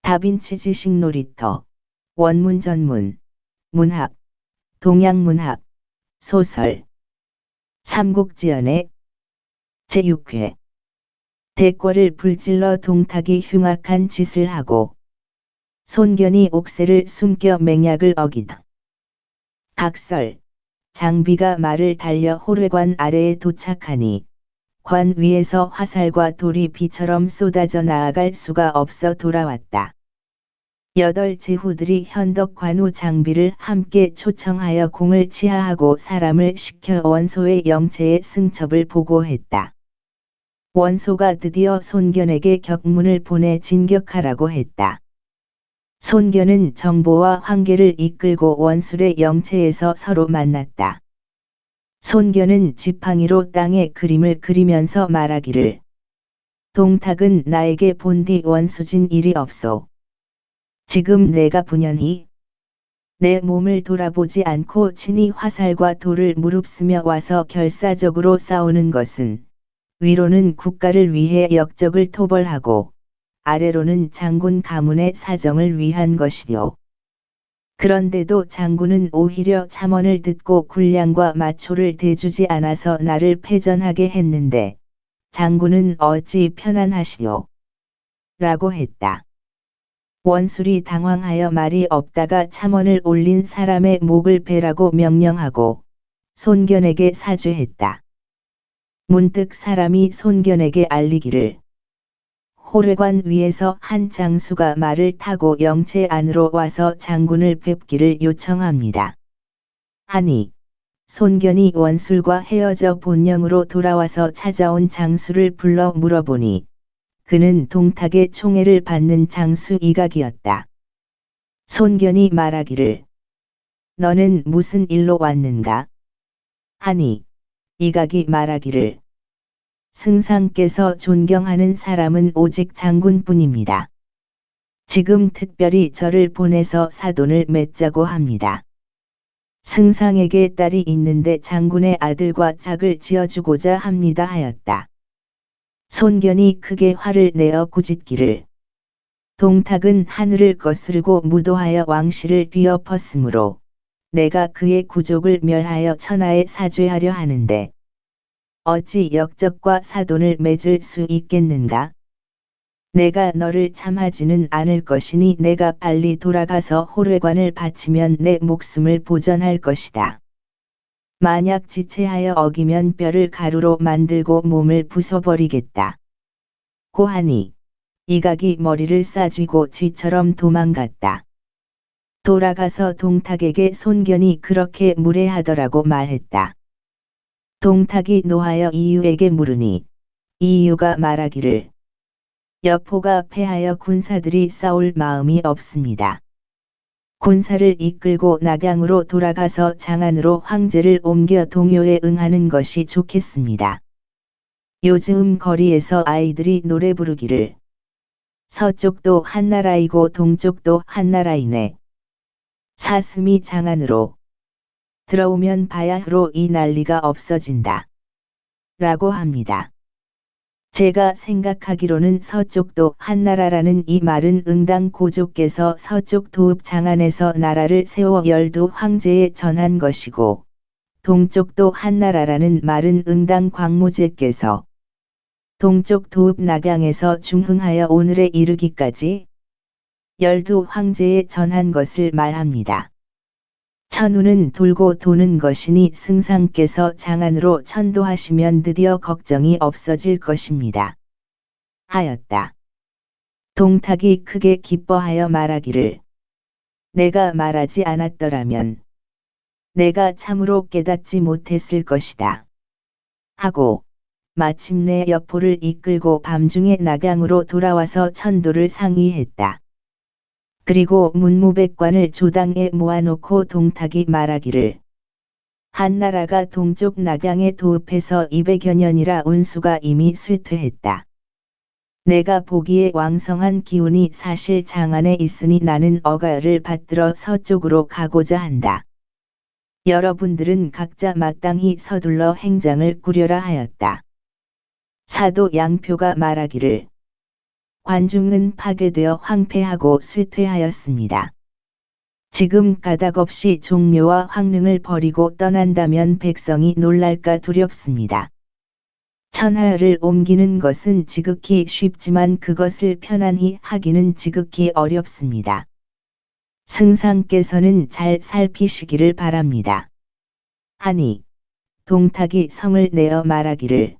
다빈치 지식 놀이터, 원문 전문, 문학, 동양문학, 소설. 삼국지연의 제6회. 대궐을 불질러 동탁이 흉악한 짓을 하고 손견이 옥새를 숨겨 맹약을 어기다. 각설. 장비가 말을 달려 호뢰관 아래에 도착하니 관 위에서 화살과 돌이 비처럼 쏟아져 나아갈 수가 없어 돌아왔다. 8 제후들이 현덕 관우 장비를 함께 초청하여 공을 치하하고 사람을 시켜 원소의 영체의 승첩을 보고했다. 원소가 드디어 손견에게 격문을 보내 진격하라고 했다. 손견은 정보와 황계를 이끌고 원술의 영체에서 서로 만났다. 손견은 지팡이로 땅에 그림을 그리면서 말하기를, 동탁은 나에게 본디 원수진 일이 없소. 지금 내가 분연히 내 몸을 돌아보지 않고 친히 화살과 돌을 무릅쓰며 와서 결사적으로 싸우는 것은 위로는 국가를 위해 역적을 토벌하고 아래로는 장군 가문의 사정을 위한 것이요. 그런데도 장군은 오히려 참언을 듣고 군량과 마초를 대주지 않아서 나를 패전하게 했는데 장군은 어찌 편안하시오? 라고 했다. 원술이 당황하여 말이 없다가 참언을 올린 사람의 목을 베라고 명령하고 손견에게 사죄했다. 문득 사람이 손견에게 알리기를, 호뢰관 위에서 한 장수가 말을 타고 영체 안으로 와서 장군을 뵙기를 요청합니다. 하니 손견이 원술과 헤어져 본령으로 돌아와서 찾아온 장수를 불러 물어보니 그는 동탁의 총애를 받는 장수 이각이었다. 손견이 말하기를, 너는 무슨 일로 왔는가? 하니 이각이 말하기를, 승상께서 존경하는 사람은 오직 장군뿐입니다. 지금 특별히 저를 보내서 사돈을 맺자고 합니다. 승상에게 딸이 있는데 장군의 아들과 짝을 지어주고자 합니다 하였다. 손견이 크게 화를 내어 꾸짖기를, 동탁은 하늘을 거스르고 무도하여 왕실을 뒤엎었으므로 내가 그의 구족을 멸하여 천하에 사죄하려 하는데 어찌 역적과 사돈을 맺을 수 있겠는가? 내가 너를 참하지는 않을 것이니 내가 빨리 돌아가서 호뢰관을 바치면 내 목숨을 보전할 것이다. 만약 지체하여 어기면 뼈를 가루로 만들고 몸을 부숴버리겠다. 고하니 이각이 머리를 싸쥐고 쥐처럼 도망갔다. 돌아가서 동탁에게 손견이 그렇게 무례하더라고 말했다. 동탁이 노하여 이유에게 물으니 이유가 말하기를, 여포가 패하여 군사들이 싸울 마음이 없습니다. 군사를 이끌고 낙양으로 돌아가서 장안으로 황제를 옮겨 동요에 응하는 것이 좋겠습니다. 요즘 거리에서 아이들이 노래 부르기를, 서쪽도 한나라이고 동쪽도 한나라이네. 사슴이 장안으로 들어오면 바야흐로 이 난리가 없어진다. 라고 합니다. 제가 생각하기로는 서쪽도 한나라라는 이 말은 응당 고조께서 서쪽 도읍 장안에서 나라를 세워 열두 황제에 전한 것이고, 동쪽도 한나라라는 말은 응당 광무제께서 동쪽 도읍 낙양에서 중흥하여 오늘에 이르기까지 열두 황제에 전한 것을 말합니다. 천우는 돌고 도는 것이니 승상께서 장안으로 천도하시면 드디어 걱정이 없어질 것입니다. 하였다. 동탁이 크게 기뻐하여 말하기를, 내가 말하지 않았더라면 내가 참으로 깨닫지 못했을 것이다. 하고 마침내 여포를 이끌고 밤중에 낙양으로 돌아와서 천도를 상의했다. 그리고 문무백관을 조당에 모아놓고 동탁이 말하기를, 한나라가 동쪽 낙양에 도읍해서 200여 년이라 운수가 이미 쇠퇴했다. 내가 보기에 왕성한 기운이 사실 장안에 있으니 나는 어가를 받들어 서쪽으로 가고자 한다. 여러분들은 각자 마땅히 서둘러 행장을 꾸려라 하였다. 사도 양표가 말하기를, 관중은 파괴되어 황폐하고 쇠퇴하였습니다. 지금 까닭없이 종묘와 황릉을 버리고 떠난다면 백성이 놀랄까 두렵습니다. 천하를 옮기는 것은 지극히 쉽지만 그것을 편안히 하기는 지극히 어렵습니다. 승상께서는 잘 살피시기를 바랍니다. 하니 동탁이 성을 내어 말하기를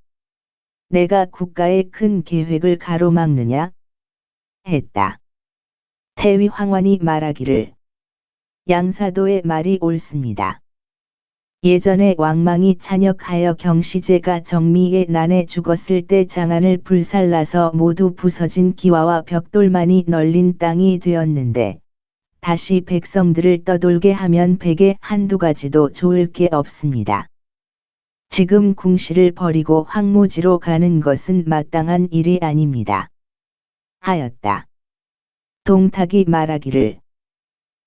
내가 국가의 큰 계획을 가로막느냐? 했다. 태위 황환이 말하기를 양사도의 말이 옳습니다. 예전에 왕망이 찬역하여 경시제가 정미의 난에 죽었을 때 장안을 불살라서 모두 부서진 기와와 벽돌만이 널린 땅이 되었는데 다시 백성들을 떠돌게 하면 백에 한두 가지도 좋을 게 없습니다. 지금 궁시를 버리고 황무지로 가는 것은 마땅한 일이 아닙니다. 하였다. 동탁이 말하기를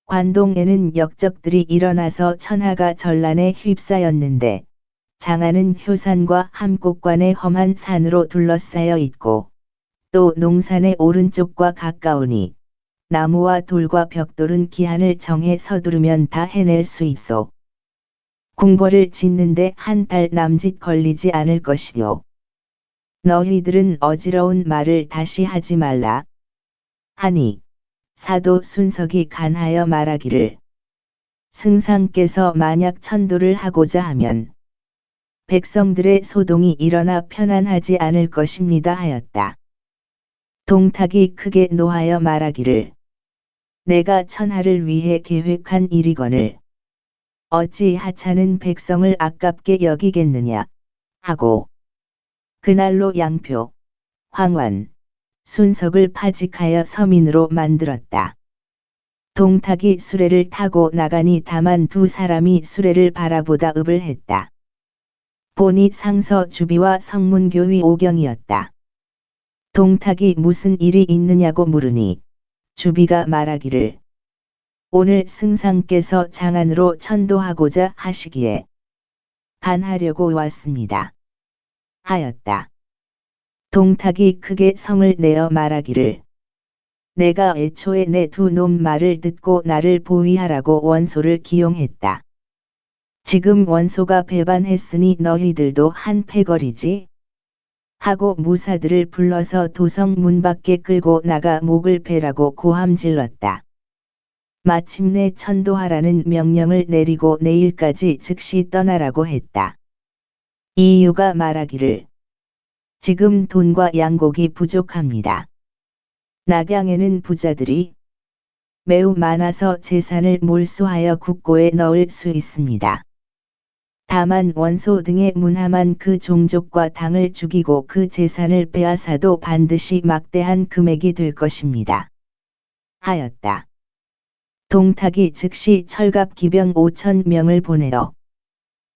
관동에는 역적들이 일어나서 천하가 전란에 휩싸였는데 장안은 효산과 함곡관의 험한 산으로 둘러싸여 있고 또 농산의 오른쪽과 가까우니 나무와 돌과 벽돌은 기한을 정해 서두르면 다 해낼 수 있어. 궁궐을 짓는데 한 달 남짓 걸리지 않을 것이요. 너희들은 어지러운 말을 다시 하지 말라. 하니 사도 순석이 간하여 말하기를 승상께서 만약 천도를 하고자 하면 백성들의 소동이 일어나 편안하지 않을 것입니다 하였다. 동탁이 크게 노하여 말하기를 내가 천하를 위해 계획한 일이거늘 어찌 하찮은 백성을 아깝게 여기겠느냐 하고 그날로 양표, 황환, 순석을 파직하여 서민으로 만들었다. 동탁이 수레를 타고 나가니 다만 두 사람이 수레를 바라보다 읍을 했다. 보니 상서 주비와 성문교의 오경이었다. 동탁이 무슨 일이 있느냐고 물으니 주비가 말하기를 오늘 승상께서 장안으로 천도하고자 하시기에 간하려고 왔습니다. 하였다. 동탁이 크게 성을 내어 말하기를 내가 애초에 내 두 놈 말을 듣고 나를 보위하라고 원소를 기용했다. 지금 원소가 배반했으니 너희들도 한 패거리지? 하고 무사들을 불러서 도성 문 밖에 끌고 나가 목을 베라고 고함질렀다. 마침내 천도하라는 명령을 내리고 내일까지 즉시 떠나라고 했다. 이유가 말하기를 지금 돈과 양곡이 부족합니다. 낙양에는 부자들이 매우 많아서 재산을 몰수하여 국고에 넣을 수 있습니다. 다만 원소 등의 문함한 그 종족과 당을 죽이고 그 재산을 빼앗아도 반드시 막대한 금액이 될 것입니다. 하였다. 동탁이 즉시 철갑 기병 5,000명을 보내어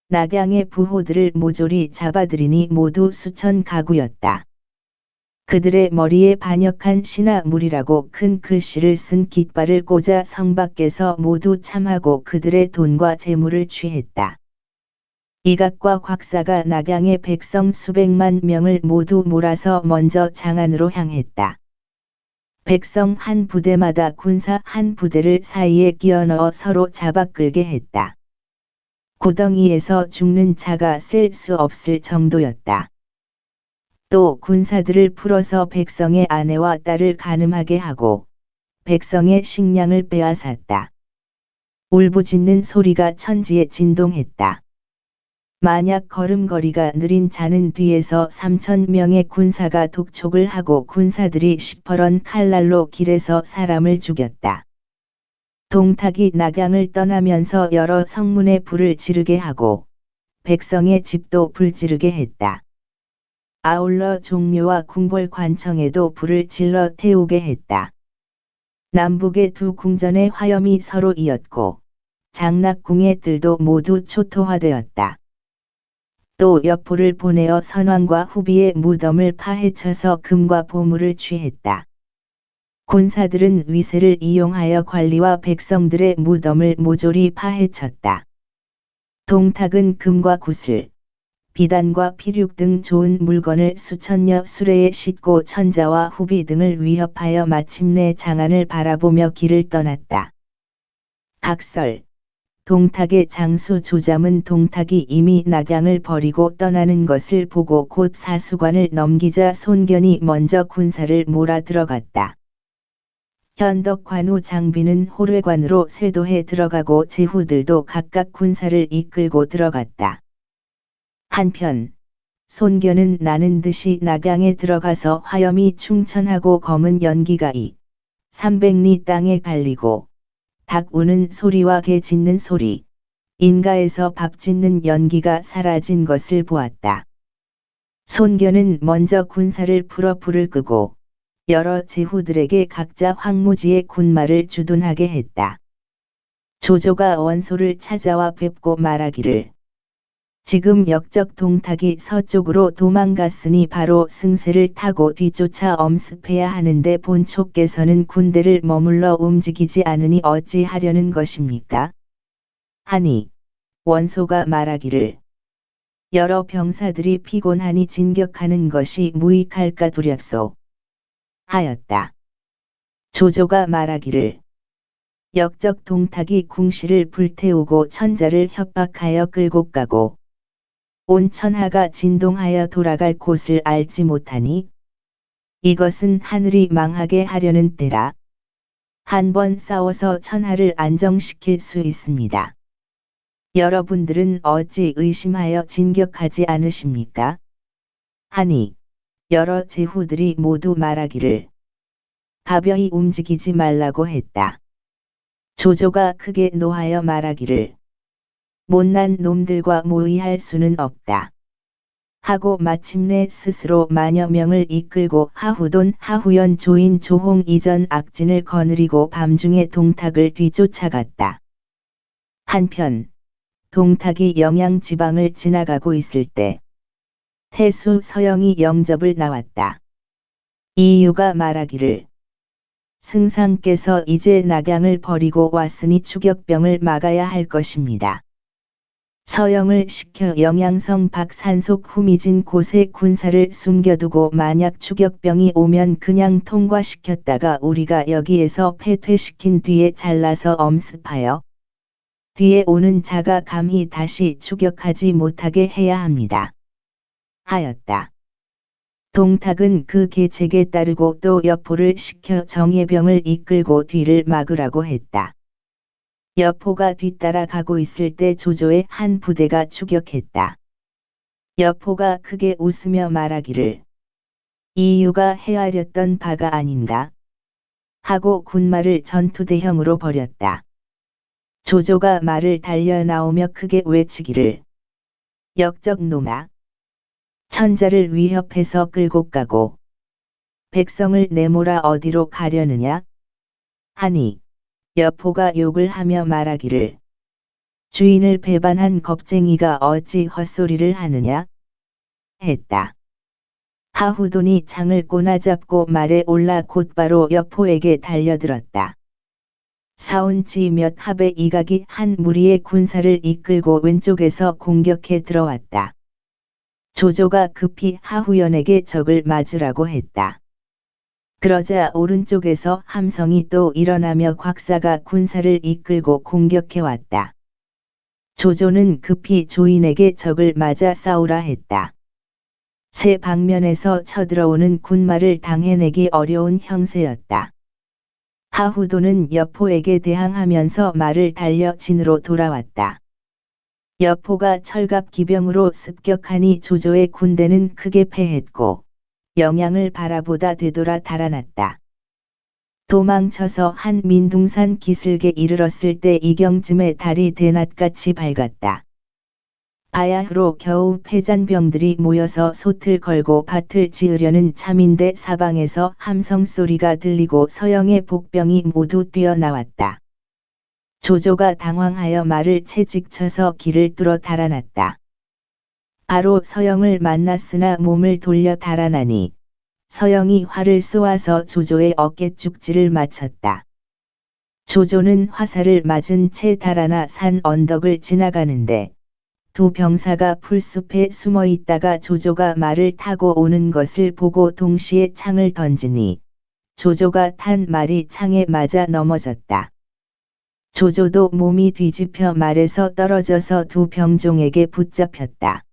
낙양의 부호들을 모조리 잡아들이니 모두 수천 가구였다. 그들의 머리에 반역한 신하 무리라고 큰 글씨를 쓴 깃발을 꽂아 성 밖에서 모두 참하고 그들의 돈과 재물을 취했다. 이각과 곽사가 낙양의 백성 수백만 명을 모두 몰아서 먼저 장안으로 향했다. 백성 한 부대마다 군사 한 부대를 사이에 끼워 넣어 서로 잡아 끌게 했다. 구덩이에서 죽는 자가 셀 수 없을 정도였다. 또 군사들을 풀어서 백성의 아내와 딸을 간음하게 하고 백성의 식량을 빼앗았다. 울부짖는 소리가 천지에 진동했다. 만약 걸음걸이가 느린 자는 뒤에서 3,000명의 군사가 독촉을 하고 군사들이 시퍼런 칼날로 길에서 사람을 죽였다. 동탁이 낙양을 떠나면서 여러 성문에 불을 지르게 하고 백성의 집도 불지르게 했다. 아울러 종묘와 궁궐 관청에도 불을 질러 태우게 했다. 남북의 두 궁전의 화염이 서로 이었고 장락궁의 뜰도 모두 초토화되었다. 또 여포를 보내어 선왕과 후비의 무덤을 파헤쳐서 금과 보물을 취했다. 군사들은 위세를 이용하여 관리와 백성들의 무덤을 모조리 파헤쳤다. 동탁은 금과 굿을, 비단과 피륙 등 좋은 물건을 수천여 수레에 싣고 천자와 후비 등을 위협하여 마침내 장안을 바라보며 길을 떠났다. 각설 동탁의 장수 조잠은 동탁이 이미 낙양을 버리고 떠나는 것을 보고 곧 사수관을 넘기자 손견이 먼저 군사를 몰아 들어갔다. 현덕 관우 장비는 호례관으로 쇄도해 들어가고 제후들도 각각 군사를 이끌고 들어갔다. 한편 손견은 나는 듯이 낙양에 들어가서 화염이 충천하고 검은 연기가 300리 땅에 갈리고 닭 우는 소리와 개 짖는 소리, 인가에서 밥 짖는 연기가 사라진 것을 보았다. 손견은 먼저 군사를 풀어 불을 끄고 여러 제후들에게 각자 황무지의 군마를 주둔하게 했다. 조조가 원소를 찾아와 뵙고 말하기를 지금 역적 동탁이 서쪽으로 도망갔으니 바로 승세를 타고 뒤쫓아 엄습해야 하는데 본초께서는 군대를 머물러 움직이지 않으니 어찌하려는 것입니까? 하니 원소가 말하기를 여러 병사들이 피곤하니 진격하는 것이 무익할까 두렵소. 하였다. 조조가 말하기를 역적 동탁이 궁시를 불태우고 천자를 협박하여 끌고 가고 온 천하가 진동하여 돌아갈 곳을 알지 못하니 이것은 하늘이 망하게 하려는 때라. 한번 싸워서 천하를 안정시킬 수 있습니다. 여러분들은 어찌 의심하여 진격하지 않으십니까? 하니 여러 제후들이 모두 말하기를 가벼이 움직이지 말라고 했다. 조조가 크게 노하여 말하기를 못난 놈들과 모의할 수는 없다. 하고 마침내 스스로 만여 명을 이끌고 하후돈 하후연 조인 조홍 이전 악진을 거느리고 밤중에 동탁을 뒤쫓아갔다. 한편 동탁이 영양 지방을 지나가고 있을 때 태수 서영이 영접을 나왔다. 이유가 말하기를 승상께서 이제 낙양을 버리고 왔으니 추격병을 막아야 할 것입니다. 서영을 시켜 영양성 박산속 후미진 곳에 군사를 숨겨두고 만약 추격병이 오면 그냥 통과시켰다가 우리가 여기에서 패퇴시킨 뒤에 잘라서 엄습하여 뒤에 오는 자가 감히 다시 추격하지 못하게 해야 합니다. 하였다. 동탁은 그 계책에 따르고 또 여포를 시켜 정예병을 이끌고 뒤를 막으라고 했다. 여포가 뒤따라 가고 있을 때 조조의 한 부대가 추격했다. 여포가 크게 웃으며 말하기를 이유가 헤아렸던 바가 아닌가 하고 군마를 전투대형으로 버렸다. 조조가 말을 달려 나오며 크게 외치기를 역적 놈아 천자를 위협해서 끌고 가고 백성을 내몰아 어디로 가려느냐 하니 여포가 욕을 하며 말하기를 주인을 배반한 겁쟁이가 어찌 헛소리를 하느냐 했다. 하후돈이 창을 꼬나잡고 말에 올라 곧바로 여포에게 달려들었다. 사운지 몇 합의 이각이 한 무리의 군사를 이끌고 왼쪽에서 공격해 들어왔다. 조조가 급히 하후연에게 적을 맞으라고 했다. 그러자 오른쪽에서 함성이 또 일어나며 곽사가 군사를 이끌고 공격해 왔다. 조조는 급히 조인에게 적을 맞아 싸우라 했다. 세 방면에서 쳐들어오는 군마를 당해내기 어려운 형세였다. 하후돈은 여포에게 대항하면서 말을 달려 진으로 돌아왔다. 여포가 철갑 기병으로 습격하니 조조의 군대는 크게 패했고 영양을 바라보다 되돌아 달아났다. 도망쳐서 한 민둥산 기슭에 이르렀을 때 이경쯤에 달이 대낮같이 밝았다. 바야흐로 겨우 패잔병들이 모여서 솥을 걸고 밭을 지으려는 참인데 사방에서 함성소리가 들리고 서영의 복병이 모두 뛰어나왔다. 조조가 당황하여 말을 채찍쳐서 길을 뚫어 달아났다. 바로 서영을 만났으나 몸을 돌려 달아나니 서영이 활을 쏘아서 조조의 어깨 쭉지를 맞췄다. 조조는 화살을 맞은 채 달아나 산 언덕을 지나가는데 두 병사가 풀숲에 숨어 있다가 조조가 말을 타고 오는 것을 보고 동시에 창을 던지니 조조가 탄 말이 창에 맞아 넘어졌다. 조조도 몸이 뒤집혀 말에서 떨어져서 두 병종에게 붙잡혔다.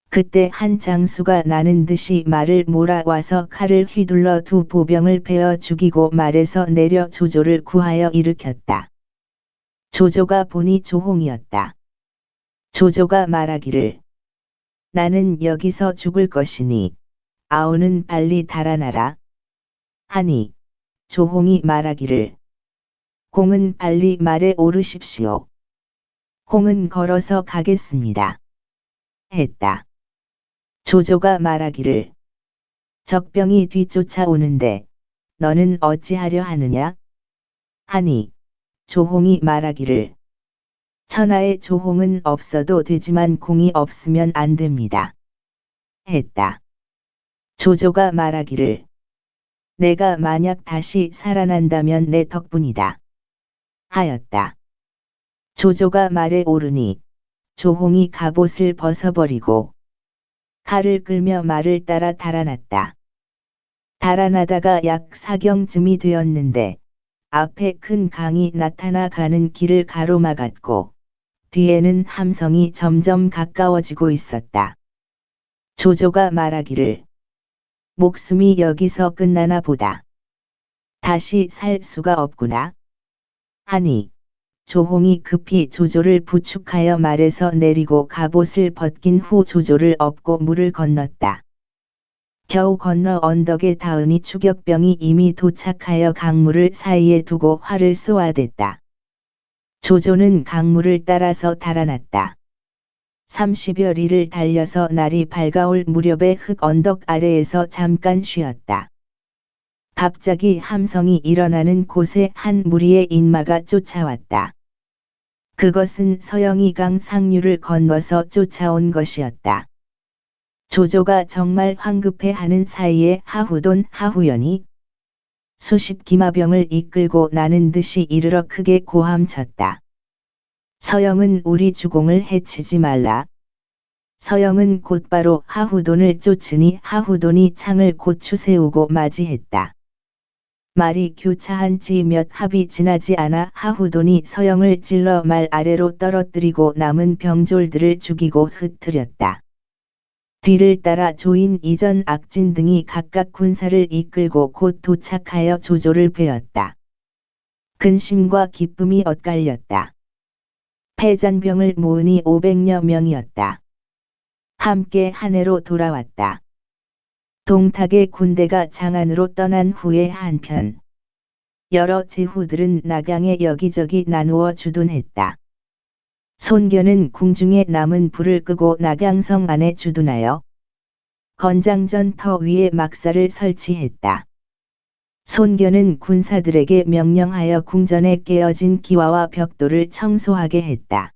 그때 한 장수가 나는 듯이 말을 몰아와서 칼을 휘둘러 두 보병을 베어 죽이고 말에서 내려 조조를 구하여 일으켰다. 조조가 보니 조홍이었다. 조조가 말하기를 나는 여기서 죽을 것이니 아우는 빨리 달아나라 하니 조홍이 말하기를 공은 빨리 말에 오르십시오. 홍은 걸어서 가겠습니다. 했다. 조조가 말하기를 적병이 뒤쫓아오는데 너는 어찌하려 하느냐? 하니 조홍이 말하기를 천하에 조홍은 없어도 되지만 공이 없으면 안 됩니다. 했다. 조조가 말하기를 내가 만약 다시 살아난다면 내 덕분이다. 하였다. 조조가 말에 오르니 조홍이 갑옷을 벗어버리고 칼을 끌며 말을 따라 달아났다. 달아나다가 약 사경쯤이 되었는데 앞에 큰 강이 나타나 가는 길을 가로막았고 뒤에는 함성이 점점 가까워지고 있었다. 조조가 말하기를 목숨이 여기서 끝나나 보다. 다시 살 수가 없구나. 하니 조홍이 급히 조조를 부축하여 말에서 내리고 갑옷을 벗긴 후 조조를 업고 물을 건넜다. 겨우 건너 언덕에 닿으니 추격병이 이미 도착하여 강물을 사이에 두고 활을 쏘아댔다. 조조는 강물을 따라서 달아났다. 30여 리를 달려서 날이 밝아올 무렵에 흙 언덕 아래에서 잠깐 쉬었다. 갑자기 함성이 일어나는 곳에 한 무리의 인마가 쫓아왔다. 그것은 서영이 강 상류를 건너서 쫓아온 것이었다. 조조가 정말 황급해하는 사이에 하후돈 하후연이 수십 기마병을 이끌고 나는 듯이 이르러 크게 고함쳤다. 서영은 우리 주공을 해치지 말라. 서영은 곧바로 하후돈을 쫓으니 하후돈이 창을 고추 세우고 맞이했다. 말이 교차한 지 몇 합이 지나지 않아 하후돈이 서영을 찔러 말 아래로 떨어뜨리고 남은 병졸들을 죽이고 흩트렸다. 뒤를 따라 조인 이전 악진 등이 각각 군사를 이끌고 곧 도착하여 조조를 베었다. 근심과 기쁨이 엇갈렸다. 패잔병을 모으니 500여 명이었다. 함께 한 해로 돌아왔다. 동탁의 군대가 장안으로 떠난 후에 한편 여러 제후들은 낙양에 여기저기 나누어 주둔했다. 손견은 궁중에 남은 불을 끄고 낙양성 안에 주둔하여 건장전 터 위에 막사를 설치했다. 손견은 군사들에게 명령하여 궁전에 깨어진 기와와 벽돌을 청소하게 했다.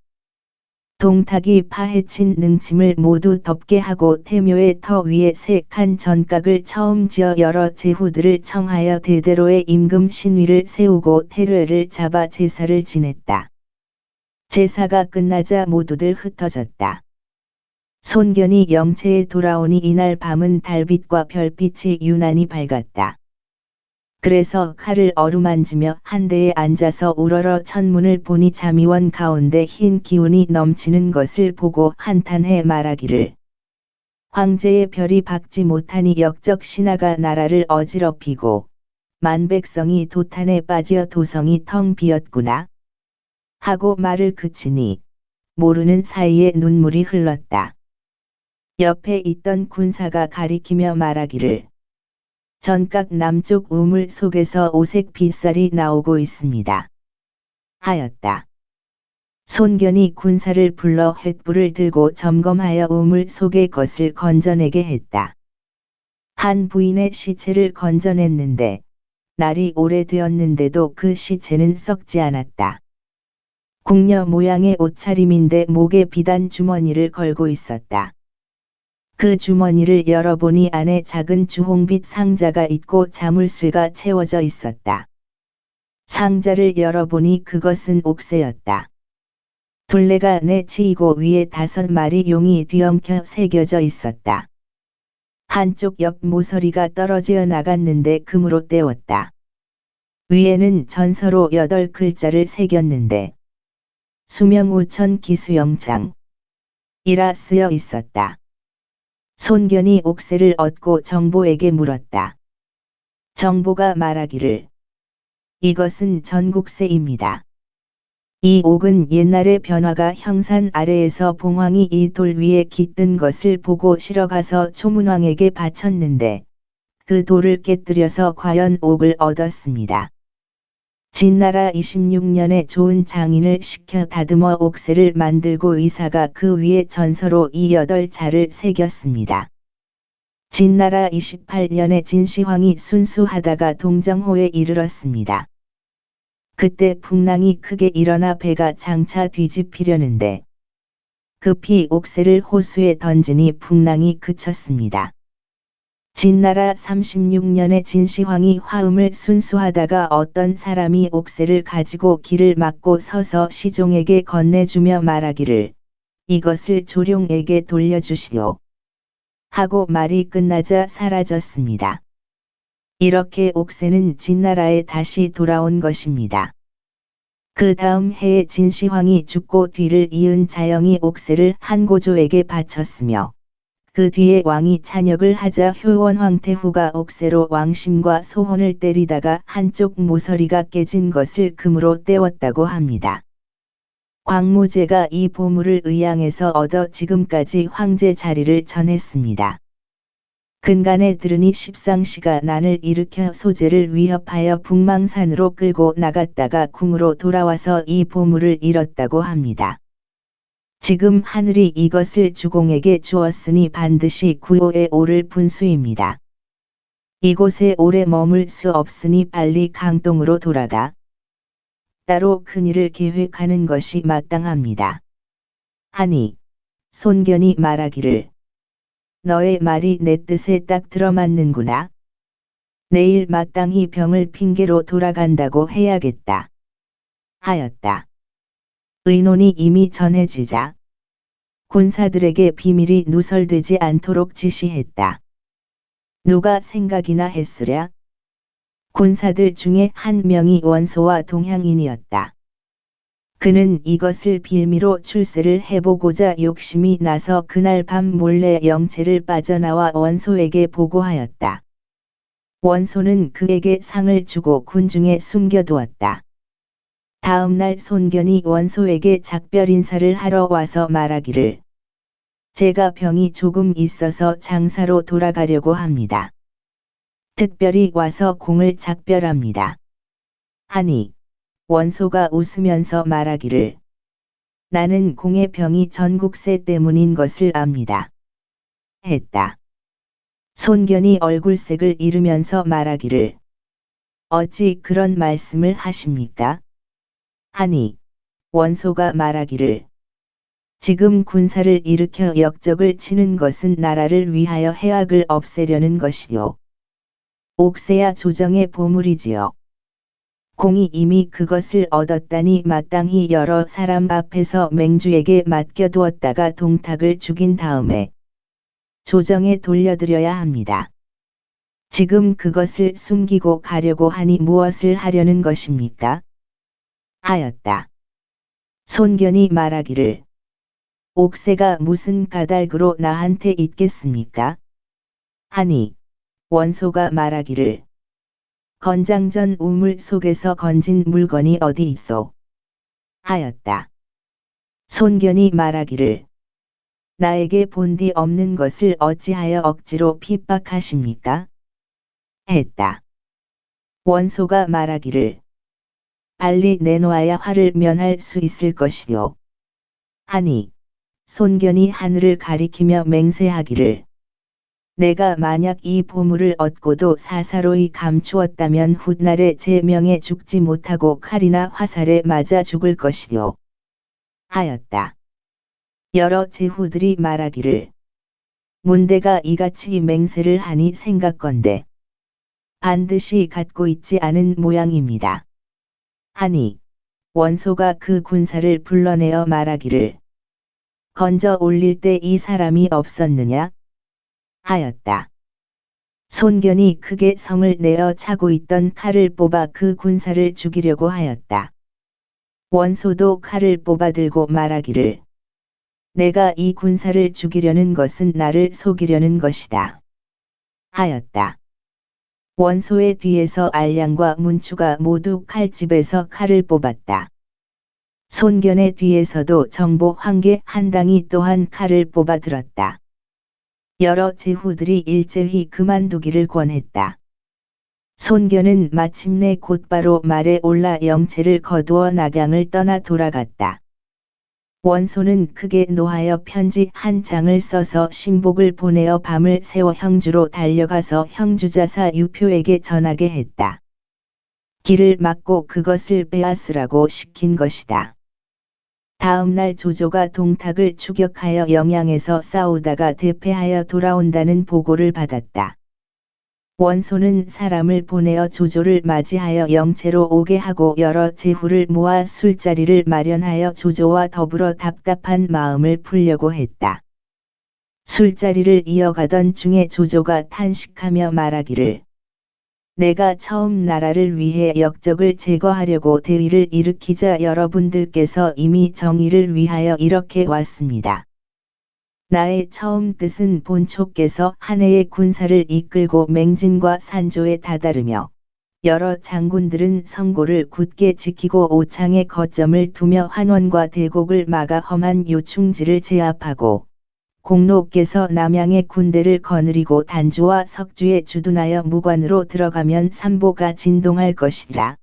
동탁이 파헤친 능침을 모두 덮게 하고 태묘의 터 위에 세 칸 전각을 처음 지어 여러 제후들을 청하여 대대로의 임금 신위를 세우고 태례를 잡아 제사를 지냈다. 제사가 끝나자 모두들 흩어졌다. 손견이 영체에 돌아오니 이날 밤은 달빛과 별빛이 유난히 밝았다. 그래서 칼을 어루만지며 한 대에 앉아서 우러러 천문을 보니 자미원 가운데 흰 기운이 넘치는 것을 보고 한탄해 말하기를 황제의 별이 밝지 못하니 역적 신하가 나라를 어지럽히고 만백성이 도탄에 빠져 도성이 텅 비었구나 하고 말을 그치니 모르는 사이에 눈물이 흘렀다. 옆에 있던 군사가 가리키며 말하기를 전각 남쪽 우물 속에서 오색 빛살이 나오고 있습니다. 하였다. 손견이 군사를 불러 횃불을 들고 점검하여 우물 속의 것을 건져내게 했다. 한 부인의 시체를 건져냈는데 날이 오래되었는데도 그 시체는 썩지 않았다. 궁녀 모양의 옷차림인데 목에 비단 주머니를 걸고 있었다. 그 주머니를 열어보니 안에 작은 주홍빛 상자가 있고 자물쇠가 채워져 있었다. 상자를 열어보니 그것은 옥새였다. 둘레가 내치이고 위에 5마리 용이 뒤엉켜 새겨져 있었다. 한쪽 옆 모서리가 떨어져 나갔는데 금으로 떼웠다. 위에는 전서로 8글자를 새겼는데 수명우천 기수영장 이라 쓰여 있었다. 손견이 옥새를 얻고 정보에게 물었다. 정보가 말하기를 이것은 전국새입니다. 이 옥은 옛날에 변화가 형산 아래에서 봉황이 이 돌 위에 깃든 것을 보고 실어가서 초문왕에게 바쳤는데 그 돌을 깨뜨려서 과연 옥을 얻었습니다. 진나라 26년에 좋은 장인을 시켜 다듬어 옥새를 만들고 의사가 그 위에 전서로 이 8자를 새겼습니다. 진나라 28년에 진시황이 순수하다가 동정호에 이르렀습니다. 그때 풍랑이 크게 일어나 배가 장차 뒤집히려는데 급히 옥새를 호수에 던지니 풍랑이 그쳤습니다. 진나라 36년에 진시황이 화음을 순수하다가 어떤 사람이 옥새를 가지고 길을 막고 서서 시종에게 건네주며 말하기를 이것을 조룡에게 돌려주시오. 하고 말이 끝나자 사라졌습니다. 이렇게 옥새는 진나라에 다시 돌아온 것입니다. 그 다음 해에 진시황이 죽고 뒤를 이은 자영이 옥새를 한고조에게 바쳤으며 그 뒤에 왕이 찬역을 하자 효원 황태후가 옥새로 왕심과 소혼을 때리다가 한쪽 모서리가 깨진 것을 금으로 떼웠다고 합니다. 광무제가 이 보물을 의양에서 얻어 지금까지 황제 자리를 전했습니다. 근간에 들으니 십상시가 난을 일으켜 소재를 위협하여 북망산으로 끌고 나갔다가 궁으로 돌아와서 이 보물을 잃었다고 합니다. 지금 하늘이 이것을 주공에게 주었으니 반드시 구호에 오를 분수입니다. 이곳에 오래 머물 수 없으니 빨리 강동으로 돌아가 따로 큰일을 계획하는 것이 마땅합니다. 하니 손견이 말하기를 너의 말이 내 뜻에 딱 들어맞는구나. 내일 마땅히 병을 핑계로 돌아간다고 해야겠다. 하였다. 의논이 이미 전해지자 군사들에게 비밀이 누설되지 않도록 지시했다. 누가 생각이나 했으랴? 군사들 중에 한 명이 원소와 동향인이었다. 그는 이것을 빌미로 출세를 해보고자 욕심이 나서 그날 밤 몰래 영체를 빠져나와 원소에게 보고하였다. 원소는 그에게 상을 주고 군중에 숨겨두었다. 다음 날 손견이 원소에게 작별 인사를 하러 와서 말하기를 제가 병이 조금 있어서 장사로 돌아가려고 합니다. 특별히 와서 공을 작별합니다. 하니 원소가 웃으면서 말하기를 나는 공의 병이 전국새 때문인 것을 압니다. 했다. 손견이 얼굴색을 잃으면서 말하기를 어찌 그런 말씀을 하십니까? 하니 원소가 말하기를 지금 군사를 일으켜 역적을 치는 것은 나라를 위하여 해악을 없애려는 것이요. 옥새야 조정의 보물이지요. 공이 이미 그것을 얻었다니 마땅히 여러 사람 앞에서 맹주에게 맡겨두었다가 동탁을 죽인 다음에 조정에 돌려드려야 합니다. 지금 그것을 숨기고 가려고 하니 무엇을 하려는 것입니까? 하였다. 손견이 말하기를 옥새가 무슨 까닭으로 나한테 있겠습니까? 하니 원소가 말하기를 건장전 우물 속에서 건진 물건이 어디 있소? 하였다. 손견이 말하기를 나에게 본디 없는 것을 어찌하여 억지로 핍박하십니까? 했다. 원소가 말하기를 빨리 내놓아야 화를 면할 수 있을 것이요. 하니 손견이 하늘을 가리키며 맹세하기를 내가 만약 이 보물을 얻고도 사사로이 감추었다면 훗날에 제 명에 죽지 못하고 칼이나 화살에 맞아 죽을 것이요. 하였다. 여러 제후들이 말하기를 문대가 이같이 맹세를 하니 생각건대 반드시 갖고 있지 않은 모양입니다. 하니 원소가 그 군사를 불러내어 말하기를 건져 올릴 때 이 사람이 없었느냐? 하였다. 손견이 크게 성을 내어 차고 있던 칼을 뽑아 그 군사를 죽이려고 하였다. 원소도 칼을 뽑아 들고 말하기를 내가 이 군사를 죽이려는 것은 나를 속이려는 것이다. 하였다. 원소의 뒤에서 알량과 문추가 모두 칼집에서 칼을 뽑았다. 손견의 뒤에서도 정보 황계 한당이 또한 칼을 뽑아 들었다. 여러 제후들이 일제히 그만두기를 권했다. 손견은 마침내 곧바로 말에 올라 영체를 거두어 낙양을 떠나 돌아갔다. 원소는 크게 노하여 편지 한 장을 써서 신복을 보내어 밤을 새워 형주로 달려가서 형주자사 유표에게 전하게 했다. 길을 막고 그것을 빼앗으라고 시킨 것이다. 다음 날 조조가 동탁을 추격하여 영양에서 싸우다가 대패하여 돌아온다는 보고를 받았다. 원소는 사람을 보내어 조조를 맞이하여 영체로 오게 하고 여러 제후를 모아 술자리를 마련하여 조조와 더불어 답답한 마음을 풀려고 했다. 술자리를 이어가던 중에 조조가 탄식하며 말하기를 내가 처음 나라를 위해 역적을 제거하려고 대의를 일으키자 여러분들께서 이미 정의를 위하여 이렇게 왔습니다. 나의 처음 뜻은 본초께서 한 해의 군사를 이끌고 맹진과 산조에 다다르며 여러 장군들은 성고를 굳게 지키고 오창에 거점을 두며 환원과 대곡을 막아 험한 요충지를 제압하고 공로께서 남양의 군대를 거느리고 단주와 석주에 주둔하여 무관으로 들어가면 삼보가 진동할 것이라.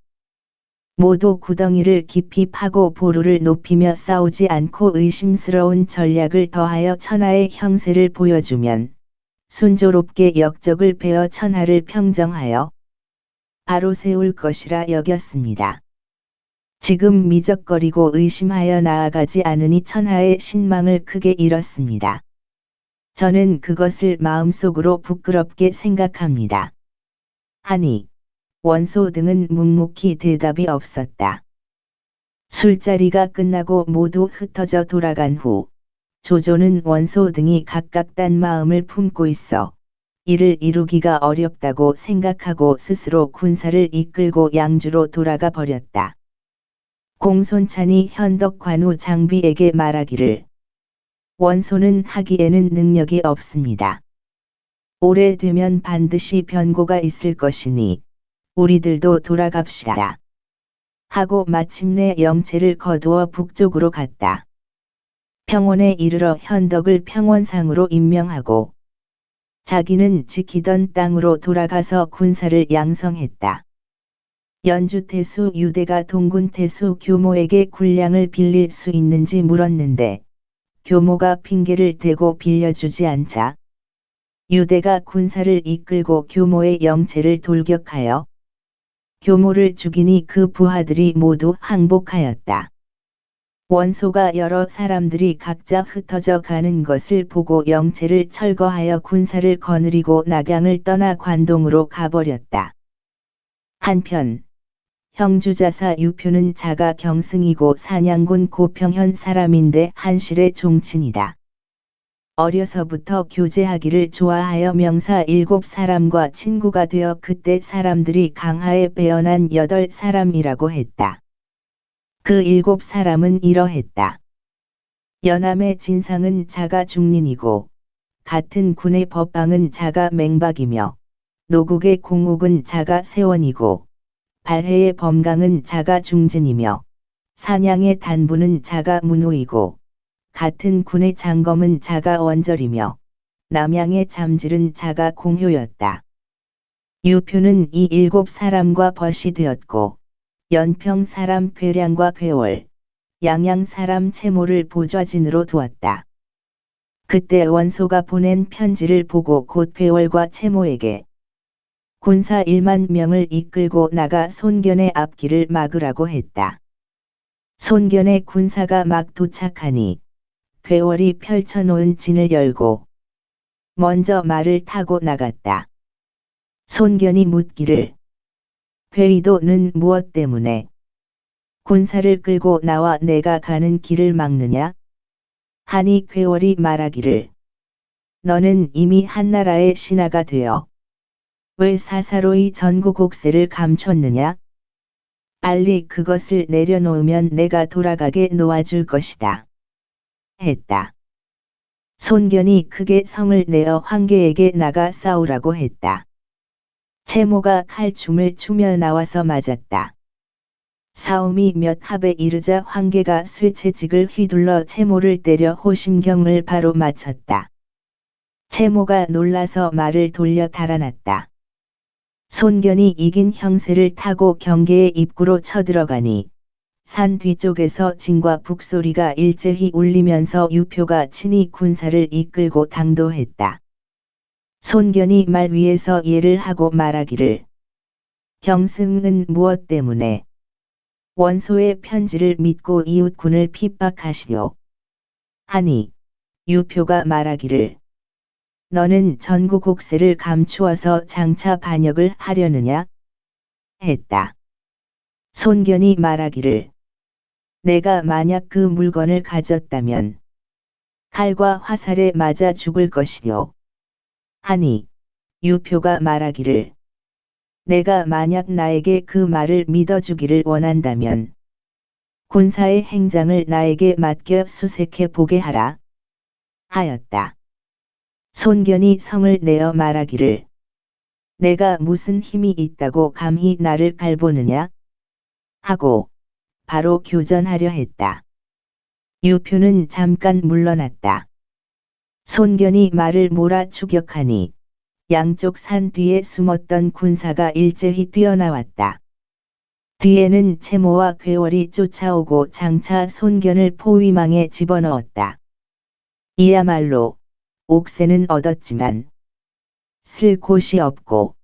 모두 구덩이를 깊이 파고 보루를 높이며 싸우지 않고 의심스러운 전략을 더하여 천하의 형세를 보여주면 순조롭게 역적을 베어 천하를 평정하여 바로 세울 것이라 여겼습니다. 지금 미적거리고 의심하여 나아가지 않으니 천하의 신망을 크게 잃었습니다. 저는 그것을 마음속으로 부끄럽게 생각합니다. 하니 원소 등은 묵묵히 대답이 없었다. 술자리가 끝나고 모두 흩어져 돌아간 후 조조는 원소 등이 각각 딴 마음을 품고 있어 이를 이루기가 어렵다고 생각하고 스스로 군사를 이끌고 양주로 돌아가 버렸다. 공손찬이 현덕 관우 장비에게 말하기를 원소는 하기에는 능력이 없습니다. 오래되면 반드시 변고가 있을 것이니 우리들도 돌아갑시다. 하고 마침내 영체를 거두어 북쪽으로 갔다. 평원에 이르러 현덕을 평원상으로 임명하고 자기는 지키던 땅으로 돌아가서 군사를 양성했다. 연주태수 유대가 동군태수 교모에게 군량을 빌릴 수 있는지 물었는데 교모가 핑계를 대고 빌려주지 않자 유대가 군사를 이끌고 교모의 영체를 돌격하여 교모를 죽이니 그 부하들이 모두 항복하였다. 원소가 여러 사람들이 각자 흩어져 가는 것을 보고 영체를 철거하여 군사를 거느리고 낙양을 떠나 관동으로 가버렸다. 한편 형주자사 유표는 자가 경승이고 산양군 고평현 사람인데 한실의 종친이다. 어려서부터 교제하기를 좋아하여 명사 7사람과 친구가 되어 그때 사람들이 강하에 베어난 8사람이라고 했다. 그 7사람은 이러했다. 연암의 진상은 자가 중린이고 같은 군의 법방은 자가 맹박이며 노국의 공욱은 자가 세원이고 발해의 범강은 자가 중진이며 산양의 단부는 자가 문호이고 같은 군의 장검은 자가 원절이며 남양의 잠질은 자가 공효였다. 유표는 이 7사람과 벗이 되었고 연평 사람 괴량과 괴월, 양양 사람 채모를 보좌진으로 두었다. 그때 원소가 보낸 편지를 보고 곧 괴월과 채모에게 군사 1만 명을 이끌고 나가 손견의 앞길을 막으라고 했다. 손견의 군사가 막 도착하니 괴월이 펼쳐놓은 진을 열고 먼저 말을 타고 나갔다. 손견이 묻기를 괴의도는 무엇 때문에 군사를 끌고 나와 내가 가는 길을 막느냐? 하니 괴월이 말하기를 너는 이미 한나라의 신하가 되어 왜 사사로이 전국옥새를 감췄느냐? 빨리 그것을 내려놓으면 내가 돌아가게 놓아줄 것이다. 했다. 손견이 크게 성을 내어 황계에게 나가 싸우라고 했다. 채모가 칼춤을 추며 나와서 맞았다. 싸움이 몇 합에 이르자 황계가 쇠채직을 휘둘러 채모를 때려 호심경을 바로 맞췄다. 채모가 놀라서 말을 돌려 달아났다. 손견이 이긴 형세를 타고 경계의 입구로 쳐들어가니 산 뒤쪽에서 진과 북소리가 일제히 울리면서 유표가 친히 군사를 이끌고 당도했다. 손견이 말 위에서 예를 하고 말하기를 경승은 무엇 때문에 원소의 편지를 믿고 이웃군을 핍박하시오. 하니 유표가 말하기를 너는 전국옥새를 감추어서 장차 반역을 하려느냐? 했다. 손견이 말하기를 내가 만약 그 물건을 가졌다면 칼과 화살에 맞아 죽을 것이요. 하니 유표가 말하기를 내가 만약 나에게 그 말을 믿어주기를 원한다면 군사의 행장을 나에게 맡겨 수색해 보게 하라. 하였다. 손견이 성을 내어 말하기를 내가 무슨 힘이 있다고 감히 나를 갈보느냐? 하고 바로 교전하려 했다. 유표는 잠깐 물러났다. 손견이 말을 몰아 추격하니 양쪽 산 뒤에 숨었던 군사가 일제히 뛰어나왔다. 뒤에는 채모와 괴월이 쫓아오고 장차 손견을 포위망에 집어넣었다. 이야말로 옥새는 얻었지만 쓸 곳이 없고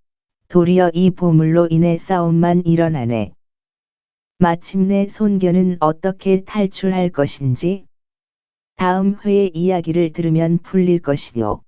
도리어 이 보물로 인해 싸움만 일어나네. 마침내 손견은 어떻게 탈출할 것인지 다음 회의 이야기를 들으면 풀릴 것이요.